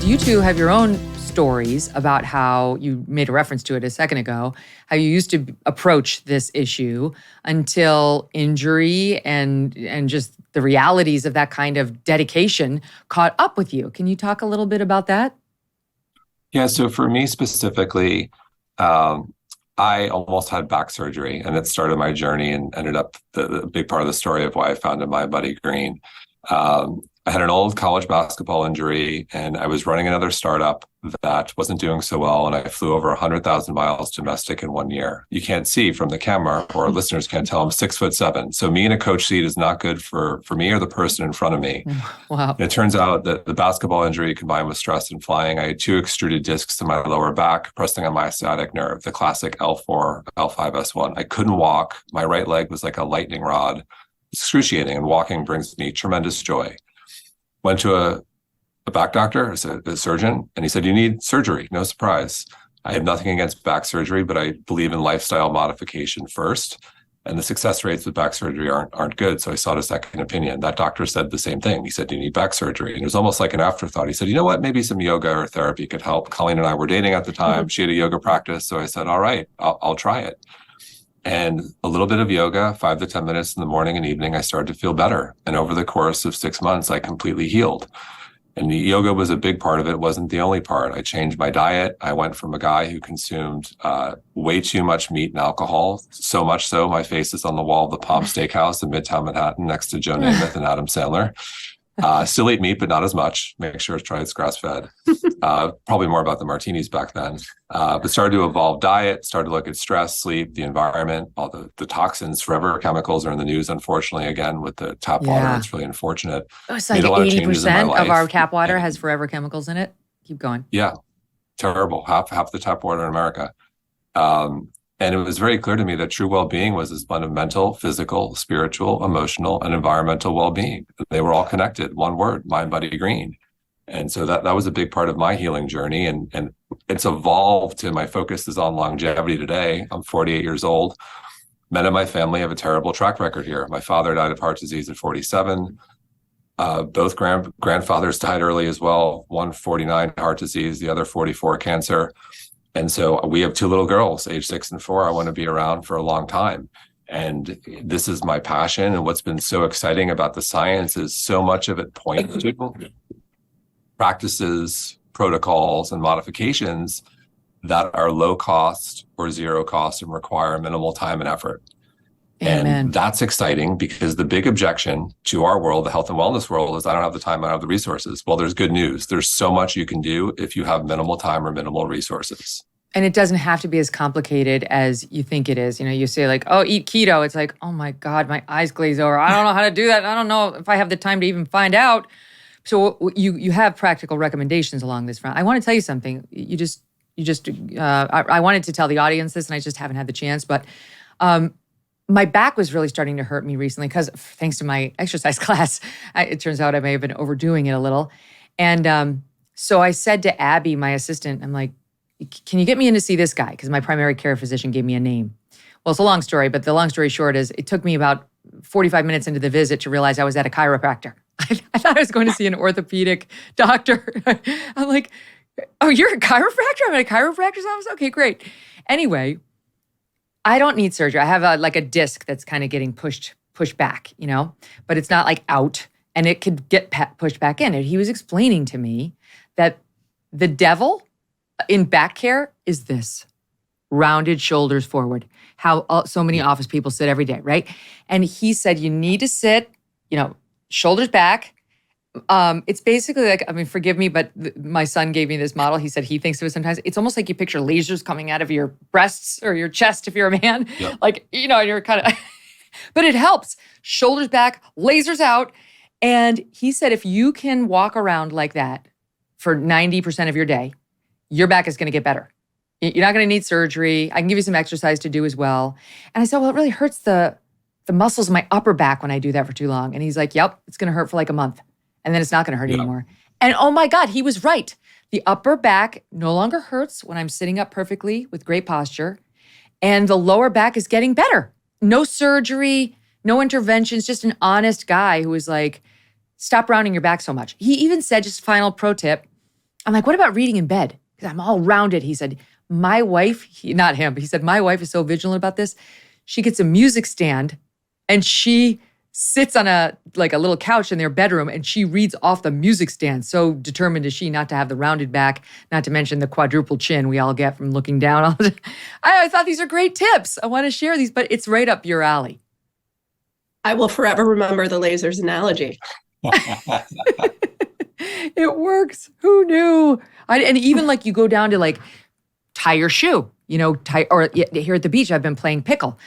you two have your own stories about how you made a reference to it a second ago, how you used to approach this issue until injury and just the realities of that kind of dedication caught up with you. Can you talk a little bit about that? Yeah, so for me specifically, I almost had back surgery, and it started my journey and ended up the big part of the story of why I founded mindbodygreen. I had an old college basketball injury, and I was running another startup that wasn't doing so well, and I flew over 100,000 miles domestic in 1 year. You can't see from the camera, or listeners can't tell, I'm 6'7". So me in a coach seat is not good for me or the person in front of me. Wow. And it turns out that the basketball injury combined with stress and flying, I had 2 extruded discs to my lower back, pressing on my sciatic nerve, the classic L4, L5, S1. I couldn't walk. My right leg was like a lightning rod. Excruciating, and walking brings me tremendous joy. Went to a back doctor, a surgeon, and he said, you need surgery. No surprise. I have nothing against back surgery, but I believe in lifestyle modification first. And the success rates with back surgery aren't good. So I sought a second opinion. That doctor said the same thing. He said, you need back surgery. And it was almost like an afterthought. He said, you know what? Maybe some yoga or therapy could help. Colleen and I were dating at the time. She had a yoga practice. So I said, all right, I'll try it. And a little bit of yoga, 5 to 10 minutes in the morning and evening, I started to feel better. And over the course of 6 months, I completely healed. And the yoga was a big part of it. It wasn't the only part. I changed my diet. I went from a guy who consumed way too much meat and alcohol, so much so my face is on the wall of the Palm Steakhouse in Midtown Manhattan next to Joe Namath and Adam Sandler. Still ate meat, but not as much. Make sure it's grass-fed. Probably more about the martinis back then. But started to evolve diet, started to look at stress, sleep, the environment, all the toxins, forever chemicals are in the news, unfortunately, again, with the tap water. It's really unfortunate. It's like 80% of our tap water has forever chemicals in it. Keep going. Yeah, terrible. Half the tap water in America. And it was very clear to me that true well-being was this blend of mental, physical, spiritual, emotional, and environmental well-being. They were all connected. One word, mind, body, green. And so that was a big part of my healing journey. And it's evolved to my focus is on longevity today. I'm 48 years old. Men in my family have a terrible track record here. My father died of heart disease at 47. Both grandfathers died early as well. One 49 heart disease, the other 44 cancer. And so we have 2 little girls, age 6 and 4. I want to be around for a long time. And this is my passion. And what's been so exciting about the science is so much of it points to practices, protocols, and modifications that are low cost or zero cost and require minimal time and effort. Amen. And that's exciting because the big objection to our world, the health and wellness world, is I don't have the time, I don't have the resources. Well, there's good news. There's so much you can do if you have minimal time or minimal resources. And it doesn't have to be as complicated as you think it is. You know, you say like, oh, eat keto. It's like, oh my God, my eyes glaze over. I don't know how to do that. I don't know if I have the time to even find out. So you have practical recommendations along this front. I want to tell you something. I wanted to tell the audience this and I just haven't had the chance, but my back was really starting to hurt me recently because thanks to my exercise class, it turns out I may have been overdoing it a little. And so I said to Abby, my assistant, I'm like, can you get me in to see this guy? Because my primary care physician gave me a name. Well, it's a long story, but the long story short is it took me about 45 minutes into the visit to realize I was at a chiropractor. I thought I was going to see an orthopedic doctor. I'm like, oh, you're a chiropractor? I'm at a chiropractor's office? Okay, great. Anyway, I don't need surgery. I have a disc that's kind of getting pushed back, you know, but it's not like out and it could get pushed back in. And he was explaining to me that the devil in back care is this: rounded shoulders forward, how so many office people sit every day, right? And he said, you need to sit, you know, shoulders back. It's basically like, I mean, forgive me, but my son gave me this model. He said he thinks of it sometimes. It's almost like you picture lasers coming out of your breasts or your chest if you're a man. Yep. Like, you know, you're kind of, but it helps. Shoulders back, lasers out. And he said, if you can walk around like that for 90% of your day, your back is going to get better. You're not going to need surgery. I can give you some exercise to do as well. And I said, well, it really hurts the muscles in my upper back when I do that for too long. And he's like, yep, it's going to hurt for like a month. And then it's not going to hurt anymore. And oh my God, he was right. The upper back no longer hurts when I'm sitting up perfectly with great posture. And the lower back is getting better. No surgery, no interventions, just an honest guy who was like, stop rounding your back so much. He even said, just final pro tip, I'm like, what about reading in bed? Because I'm all rounded. He said, my wife, not him, but he said, my wife is so vigilant about this. She gets a music stand and she sits on a little couch in their bedroom and she reads off the music stand. So determined is she not to have the rounded back, not to mention the quadruple chin we all get from looking down all the time. I thought these are great tips. I want to share these, but it's right up your alley. I will forever remember the lasers analogy. It works. Who knew? And even like you go down to like tie your shoe, or here at the beach, I've been playing pickle.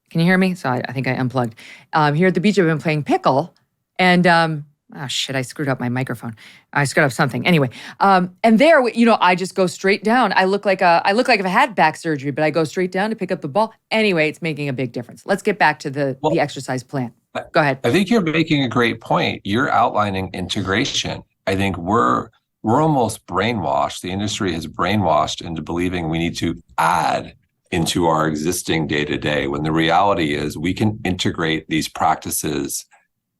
Can you hear me? So I think I unplugged. Here at the beach, I've been playing pickle, and I screwed up my microphone. I screwed up something. Anyway, and there, I just go straight down. I look like if I had back surgery, but I go straight down to pick up the ball. Anyway, it's making a big difference. Let's get back to the exercise plan. Go ahead. I think you're making a great point. You're outlining integration. I think we're almost brainwashed. The industry has brainwashed into believing we need to add into our existing day-to-day, when the reality is we can integrate these practices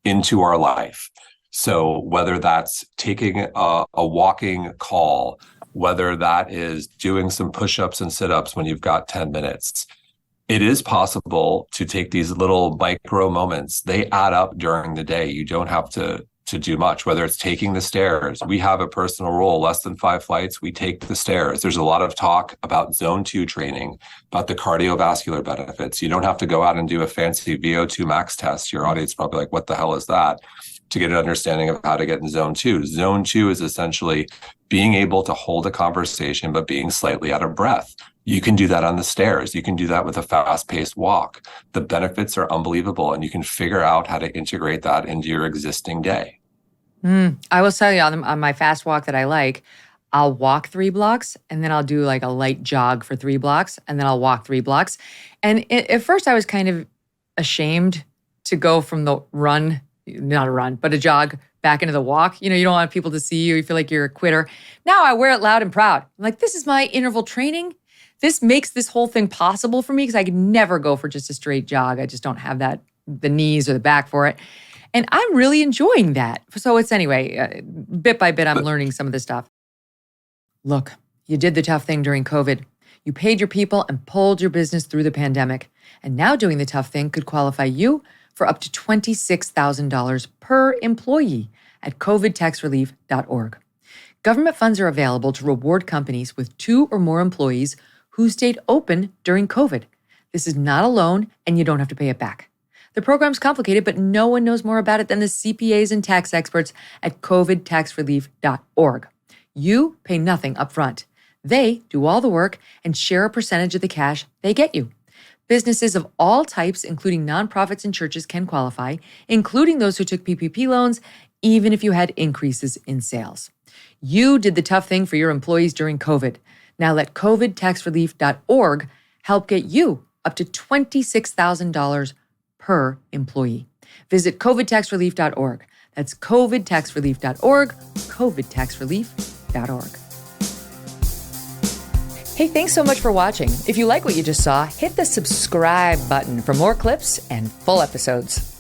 into our life. So whether that's taking a walking call, whether that is doing some push-ups and sit-ups when you've got 10 minutes, it is possible to take these little micro moments. They add up during the day. You don't have to do much, whether it's taking the stairs. We have a personal rule, less than 5 flights, we take the stairs. There's a lot of talk about zone 2 training, about the cardiovascular benefits. You don't have to go out and do a fancy VO2 max test. Your audience is probably like, what the hell is that? To get an understanding of how to get in zone 2. Zone 2 is essentially being able to hold a conversation, but being slightly out of breath. You can do that on the stairs. You can do that with a fast-paced walk. The benefits are unbelievable, and you can figure out how to integrate that into your existing day. I will tell you on my fast walk that I like, I'll walk 3 blocks and then I'll do like a light jog for 3 blocks and then I'll walk 3 blocks. And at first I was kind of ashamed to go from the run, not a run, but a jog back into the walk. You don't want people to see you. You feel like you're a quitter. Now I wear it loud and proud. I'm like, this is my interval training. This makes this whole thing possible for me because I could never go for just a straight jog. I just don't have the knees or the back for it. And I'm really enjoying that. So it's bit by bit, I'm learning some of this stuff. Look, you did the tough thing during COVID. You paid your people and pulled your business through the pandemic. And now doing the tough thing could qualify you for up to $26,000 per employee at covidtaxrelief.org. Government funds are available to reward companies with 2 or more employees who stayed open during COVID. This is not a loan, and you don't have to pay it back. The program's complicated, but no one knows more about it than the CPAs and tax experts at covidtaxrelief.org. You pay nothing up front. They do all the work and share a percentage of the cash they get you. Businesses of all types, including nonprofits and churches, can qualify, including those who took PPP loans, even if you had increases in sales. You did the tough thing for your employees during COVID. Now let covidtaxrelief.org help get you up to $26,000 per employee. Visit covidtaxrelief.org. That's covidtaxrelief.org, covidtaxrelief.org. Hey, thanks so much for watching. If you like what you just saw, hit the subscribe button for more clips and full episodes.